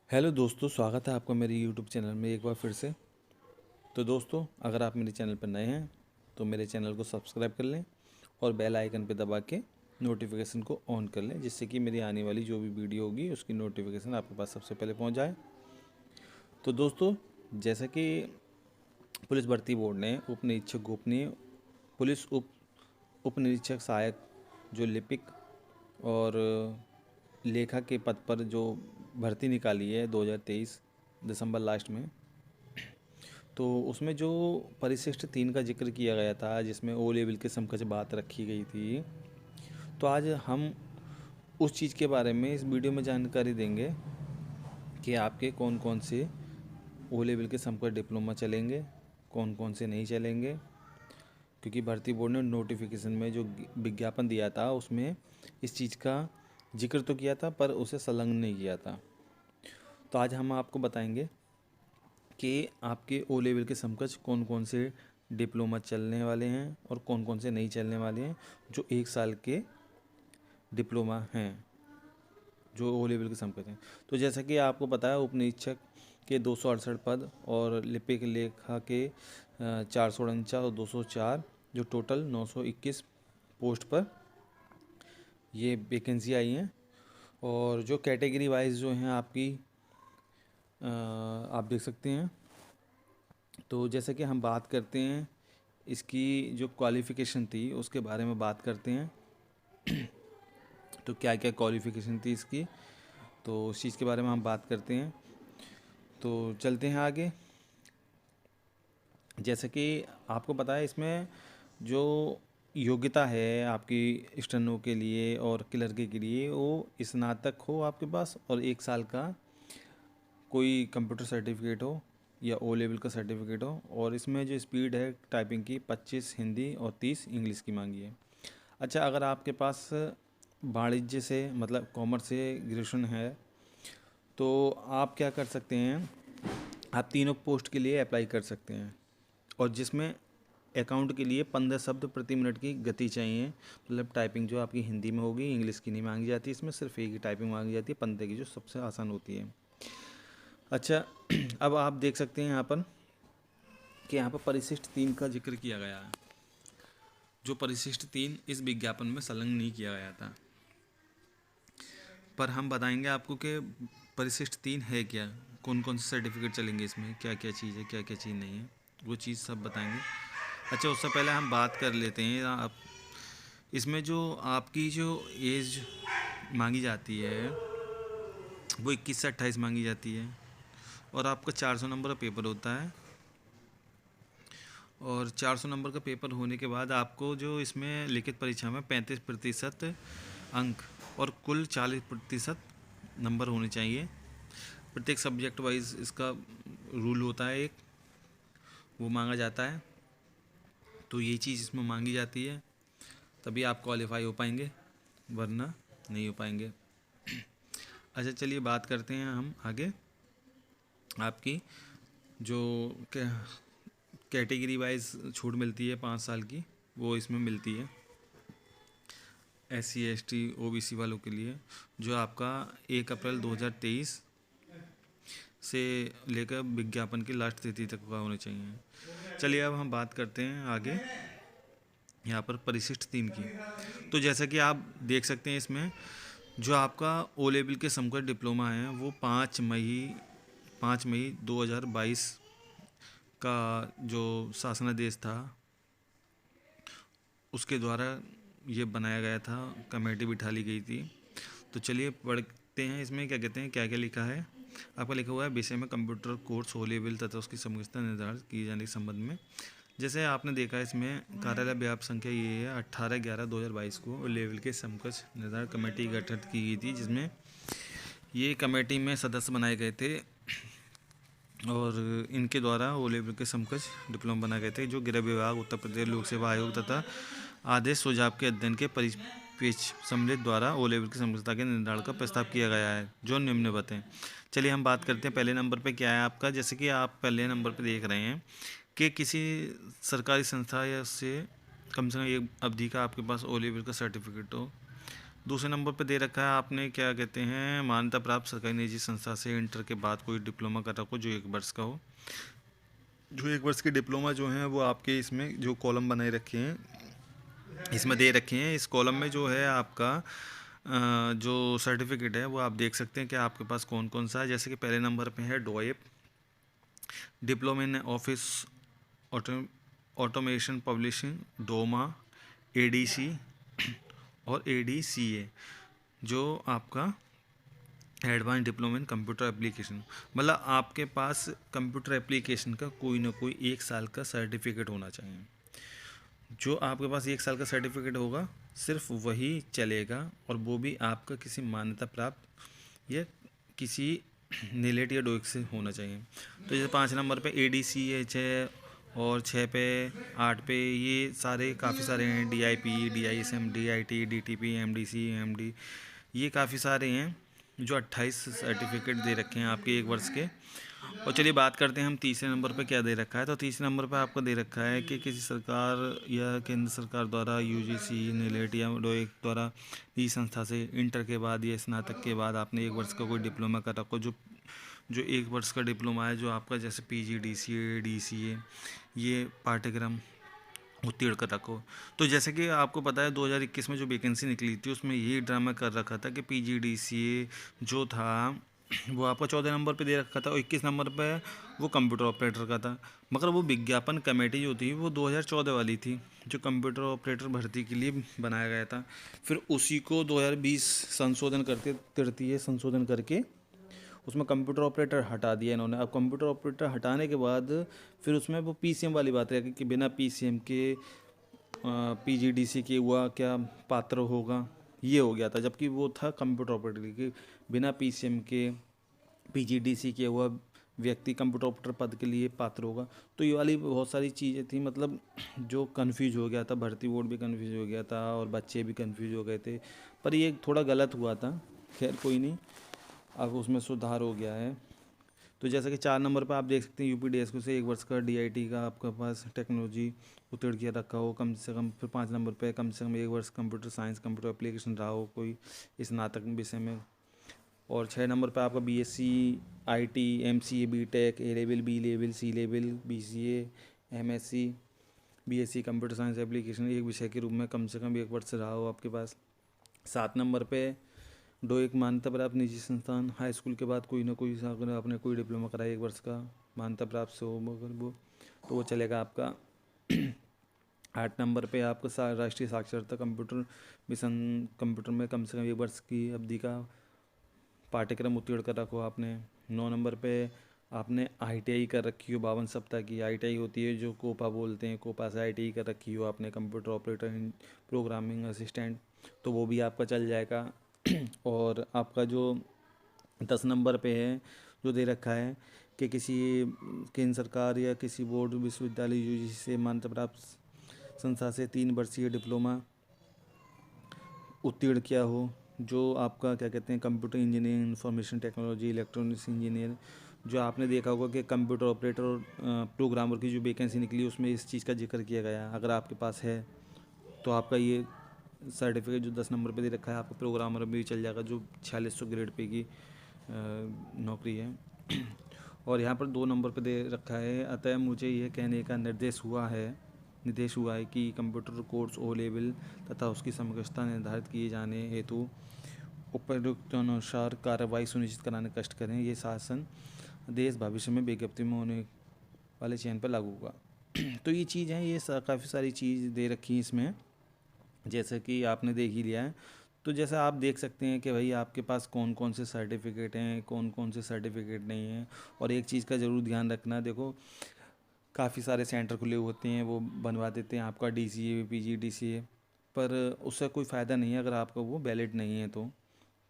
Hello दोस्तों, स्वागत है आपका मेरे यूट्यूब चैनल में एक बार फिर से। तो दोस्तों, अगर आप मेरे चैनल पर नए हैं तो मेरे चैनल को सब्सक्राइब कर लें और बेल आइकन पर दबा के नोटिफिकेशन को ऑन कर लें, जिससे कि मेरी आने वाली जो भी वीडियो होगी उसकी नोटिफिकेशन आपके पास सबसे पहले पहुंच जाए। तो दोस्तों, जैसा कि पुलिस भर्ती बोर्ड ने उप निरीक्षक गोपनीय पुलिस उप निरीक्षक सहायक जो लिपिक और लेखा के पद पर जो भर्ती निकाली है 2023 दिसंबर लास्ट में, तो उसमें जो परिशिष्ट 3 का जिक्र किया गया था, जिसमें ओ लेवल के समकक्ष बात रखी गई थी। तो आज हम उस चीज़ के बारे में इस वीडियो में जानकारी देंगे कि आपके कौन कौन से ओ लेवल के समकक्ष डिप्लोमा चलेंगे, कौन कौन से नहीं चलेंगे। क्योंकि भर्ती बोर्ड ने नोटिफिकेशन में जो विज्ञापन दिया था उसमें इस चीज़ का जिक्र तो किया था, पर उसे संलग्न नहीं किया था। तो आज हम आपको बताएंगे कि आपके ओ लेवल के समकक्ष कौन कौन से डिप्लोमा चलने वाले हैं और कौन कौन से नहीं चलने वाले हैं, जो 1 साल के डिप्लोमा हैं जो ओ लेवल के समकक्ष हैं। तो जैसा कि आपको पता है, उप निरीक्षक के 268 पद और लिपिक लेखा के 449 और 204, जो टोटल 921 पोस्ट पर ये वैकेंसी आई हैं। और जो कैटेगरी वाइज जो हैं आपकी आप देख सकते हैं। तो जैसे कि हम बात करते हैं, इसकी जो क्वालिफ़िकेशन थी उसके बारे में बात करते हैं। तो क्या क्या क्वालिफ़िकेशन थी इसकी, तो उस चीज़ के बारे में हम बात करते हैं। तो चलते हैं आगे। जैसे कि आपको पता है, इसमें जो योग्यता है आपकी स्टेनो के लिए और क्लर्क के लिए, वो स्नातक हो आपके पास और 1 साल का कोई कंप्यूटर सर्टिफिकेट हो या ओ लेवल का सर्टिफिकेट हो। और इसमें जो स्पीड है टाइपिंग की 25 हिंदी और 30 इंग्लिश की मांगी है। अच्छा, अगर आपके पास वाणिज्य से मतलब कॉमर्स से ग्रेजुएशन है तो आप क्या कर सकते हैं, आप तीनों पोस्ट के लिए अप्लाई कर सकते हैं। और जिसमें अकाउंट के लिए 15 शब्द प्रति मिनट की गति चाहिए, मतलब टाइपिंग जो आपकी हिंदी में होगी, इंग्लिश की नहीं मांगी जाती, इसमें सिर्फ एक ही टाइपिंग मांगी जाती है 15 की, जो सबसे आसान होती है। अच्छा, अब आप देख सकते हैं यहाँ पर कि यहाँ पर परिशिष्ट 3 का जिक्र किया गया है। जो परिशिष्ट 3 इस विज्ञापन में संलग्न नहीं किया गया था, पर हम बताएंगे आपको कि परिशिष्ट 3 है क्या, कौन कौन से सर्टिफिकेट चलेंगे इसमें, क्या क्या चीज़ है, क्या क्या चीज़ नहीं है, वो चीज़ सब बताएंगे। अच्छा, उससे पहले हम बात कर लेते हैं आप इसमें जो आपकी जो एज मांगी जाती है वो 21 से 28 मांगी जाती है। और आपका 400 नंबर का पेपर होता है। और 400 नंबर का पेपर होने के बाद आपको जो इसमें लिखित परीक्षा में 35% अंक और कुल 40% नंबर होने चाहिए। प्रत्येक सब्जेक्ट वाइज इसका रूल होता है, एक वो मांगा जाता है। तो ये चीज़ इसमें मांगी जाती है, तभी आप क्वालिफाई हो पाएंगे, वरना नहीं हो पाएंगे। अच्छा, चलिए बात करते हैं हम आगे। आपकी जो कैटेगरी वाइज छूट मिलती है 5 साल की, वो इसमें मिलती है SC ST OBC वालों के लिए, जो आपका 1 अप्रैल 2023 से लेकर विज्ञापन की लास्ट तिथि तक का होने चाहिए। चलिए अब हम बात करते हैं आगे यहाँ पर परिशिष्ट 3 की। तो जैसा कि आप देख सकते हैं, इसमें जो आपका ओ लेवल के समकक्ष डिप्लोमा है वो 5 मई 2022 का जो शासनादेश था उसके द्वारा ये बनाया गया था, कमेटी बिठा ली गई थी। तो चलिए पढ़ते हैं इसमें क्या कहते हैं, क्या क्या लिखा है। आपका लिखा हुआ है विषय में कंप्यूटर कोर्स ओ लेवल तथा उसकी समकक्षता निर्धारित किए जाने के संबंध में। जैसे आपने देखा, इसमें कार्यालय व्याप संख्या ये है 18/11/2022 को ओ लेवल के समकक्ष निर्धारण कमेटी गठित की गई थी, जिसमें ये कमेटी में सदस्य बनाए गए थे और इनके द्वारा ओ लेवल के समकक्ष डिप्लोमा बनाए गए थे, जो गृह विभाग, उत्तर प्रदेश लोक सेवा आयोग तथा आदेश सुझाव के अध्ययन के परिप्रेक्ष्य सम्मिलित द्वारा ओ लेवल की समकक्षता के निर्धारण का प्रस्ताव किया गया है, जो निम्नवत है। चलिए हम बात करते हैं पहले नंबर पे क्या है आपका। जैसे कि आप पहले नंबर पे देख रहे हैं कि किसी सरकारी संस्था या से कम से कम एक अवधि का आपके पास ओ लेवल का सर्टिफिकेट हो, दूसरे नंबर पे दे रखा है आपने क्या कहते हैं, मान्यता प्राप्त सरकारी निजी संस्था से इंटर के बाद कोई डिप्लोमा कर रखो जो 1 वर्ष का हो। जो 1 वर्ष के डिप्लोमा जो हैं वो आपके इसमें जो कॉलम बनाए रखे हैं इसमें दे रखे हैं। इस कॉलम में जो है आपका जो सर्टिफिकेट है वो आप देख सकते हैं कि आपके पास कौन कौन सा है। जैसे कि पहले नंबर पे है डोएप, diploma in office automation publishing, डोमा, एडीसी और एडीसीए, जो आपका advance diploma in computer application. मतलब आपके पास कंप्यूटर एप्लीकेशन का कोई ना कोई 1 साल का सर्टिफिकेट होना चाहिए। जो आपके पास 1 साल का सर्टिफिकेट होगा सिर्फ वही चलेगा, और वो भी आपका किसी मान्यता प्राप्त या किसी नीलेट या डोइक से होना चाहिए। तो जैसे 5 नंबर पे एडीसी है 6, और 6 पे 8 पे ये सारे काफ़ी सारे हैं, DIP, DISM, DIT, DTP, MDC, MD, ये काफ़ी सारे हैं जो 28 सर्टिफिकेट दे रखे हैं आपके 1 वर्ष के। और चलिए बात करते हैं हम तीसरे नंबर पे क्या दे रखा है। तो तीसरे नंबर पे आपको दे रखा है कि किसी सरकार या केंद्र सरकार द्वारा यूजीसी, नीलेट या डोइक द्वारा इस संस्था से इंटर के बाद या स्नातक के बाद आपने 1 वर्ष का कोई डिप्लोमा कर रखो। जो जो 1 वर्ष का डिप्लोमा है जो आपका जैसे पीजीडीसीए, डीसीए, ये पाठ्यक्रम उत्तीर्ण कर रखो। तो जैसे कि आपको पता है 2021 में जो वैकेंसी निकली थी उसमें यही ड्रामा कर रखा था कि पीजीडीसीए जो था वो आपका 14 नंबर पे दे रखा था, और 21 नंबर पे वो कंप्यूटर ऑपरेटर का था। मगर वो विज्ञापन कमेटी जो थी वो 2014 वाली थी, जो कंप्यूटर ऑपरेटर भर्ती के लिए बनाया गया था। फिर उसी को 2020 संशोधन करके तृतीय संशोधन करके उसमें कंप्यूटर ऑपरेटर हटा दिया इन्होंने। अब कंप्यूटर ऑपरेटर हटाने के बाद फिर उसमें वो पीसीएम वाली बात है कि बिना पीसीएम के पीजीडीसी के हुआ क्या पात्र होगा, ये हो गया था। जबकि वो था कंप्यूटर ऑपरेटर के बिना पीसीएम के पीजीडीसी के हुआ व्यक्ति कंप्यूटर ऑपरेटर पद के लिए पात्र होगा। तो ये वाली बहुत सारी चीज़ें थी, मतलब जो कन्फ्यूज हो गया था, भर्ती बोर्ड भी कन्फ्यूज हो गया था और बच्चे भी कन्फ्यूज हो गए थे। पर ये थोड़ा गलत हुआ था, खैर कोई नहीं, अब उसमें सुधार हो गया है। तो जैसा कि 4 नंबर पर आप देख सकते हैं यूपी डीएसको से 1 वर्ष का डीआईटी का आपके पास टेक्नोलॉजी उत्तीर्ण किया रखा हो कम से कम। फिर 5 नंबर पे कम से कम 1 वर्ष कंप्यूटर साइंस कंप्यूटर एप्लीकेशन रहा हो कोई स्नातक विषय में। और 6 नंबर पे आपका BSc, IT, MCA, BTech, A level, B level, C level, BCA, MSc, BSc computer science application एक विषय के रूप में कम से कम 1 वर्ष रहा हो आपके पास। 7 नंबर पे दो एक मान्यता प्राप्त निजी संस्थान हाई स्कूल के बाद कोई ना कोई अगर आपने कोई डिप्लोमा कराया 1 वर्ष का मान्यता प्राप्त से हो मगर वो तो वो चलेगा आपका। 8 नंबर पे आपका राष्ट्रीय साक्षरता कंप्यूटर मिशन कंप्यूटर में कम से कम 1 वर्ष की अवधि का पाठ्यक्रम उत्तीर्ण कर रखो आपने। 9 नंबर पे आपने आईटीआई कर रखी हो 52 सप्ताह की आईटीआई होती है जो कोपा बोलते हैं, कोपा से आईटीआई कर रखी हो आपने कंप्यूटर ऑपरेटर प्रोग्रामिंग असिस्टेंट, तो वो भी आपका चल जाएगा। और आपका जो 10 नंबर पे है जो दे रखा है कि किसी केंद्र सरकार या किसी बोर्ड विश्वविद्यालय यूजीसी से मान्यता प्राप्त संस्था से 3 वर्षीय डिप्लोमा उत्तीर्ण किया हो, जो आपका क्या कहते हैं computer engineering, information technology, electronics engineer, जो आपने देखा होगा कि कंप्यूटर ऑपरेटर और प्रोग्रामर की जो वैकेंसी निकली उसमें इस चीज़ का जिक्र किया गया। अगर आपके पास है तो आपका ये सर्टिफिकेट जो 10 नंबर पे दे रखा है आपका प्रोग्रामर भी चल जाएगा, जो 4600 ग्रेड पे की नौकरी है। और यहाँ पर 2 नंबर पे दे रखा है, अतः मुझे यह कहने का निर्देश हुआ है कि कंप्यूटर कोर्स ओ लेवल तथा उसकी समकक्षता निर्धारित किए जाने हेतु उपयुक्त अनुसार कार्रवाई सुनिश्चित कराने कष्ट करें। ये शासन देश भविष्य में विज्ञप्ति में होने वाले चयन पर लागू होगा। तो ये चीज़ है, ये काफ़ी सारी चीज़ दे रखी है इसमें, जैसे कि आपने देख ही लिया है। तो जैसा आप देख सकते हैं कि भाई आपके पास कौन कौन से सर्टिफिकेट हैं, कौन कौन से सर्टिफिकेट नहीं हैं। और एक चीज़ का ज़रूर ध्यान रखना, देखो काफ़ी सारे सेंटर खुले होते हैं, वो बनवा देते हैं आपका डीसीए पीजीडीसीए, पर उससे कोई फ़ायदा नहीं है अगर आपका वो वैलिड नहीं है। तो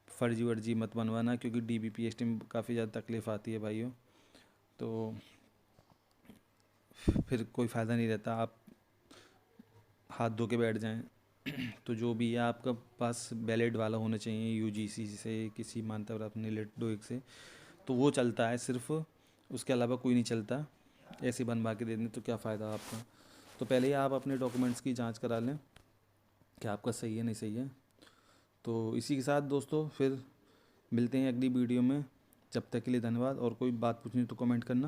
फर्जी वर्जी मत बनवाना, क्योंकि डीबीपीएसटी में काफ़ी ज़्यादा तकलीफ़ आती है भाइयों, तो फिर कोई फ़ायदा नहीं रहता, आप हाथ धो के बैठ जाएं। तो जो भी है आपका पास वैलिड वाला होना चाहिए यूजीसी से किसी मान्यता प्राप्त नीलेट डोइक से, तो वो चलता है सिर्फ, उसके अलावा कोई नहीं चलता। ऐसे बनवा के दे दें तो क्या फ़ायदा आपका। तो पहले ही आप अपने डॉक्यूमेंट्स की जांच करा लें कि आपका सही है नहीं सही है। तो इसी के साथ दोस्तों फिर मिलते हैं अगली वीडियो में। जब तक के लिए धन्यवाद। और कोई बात पूछनी तो कमेंट करना।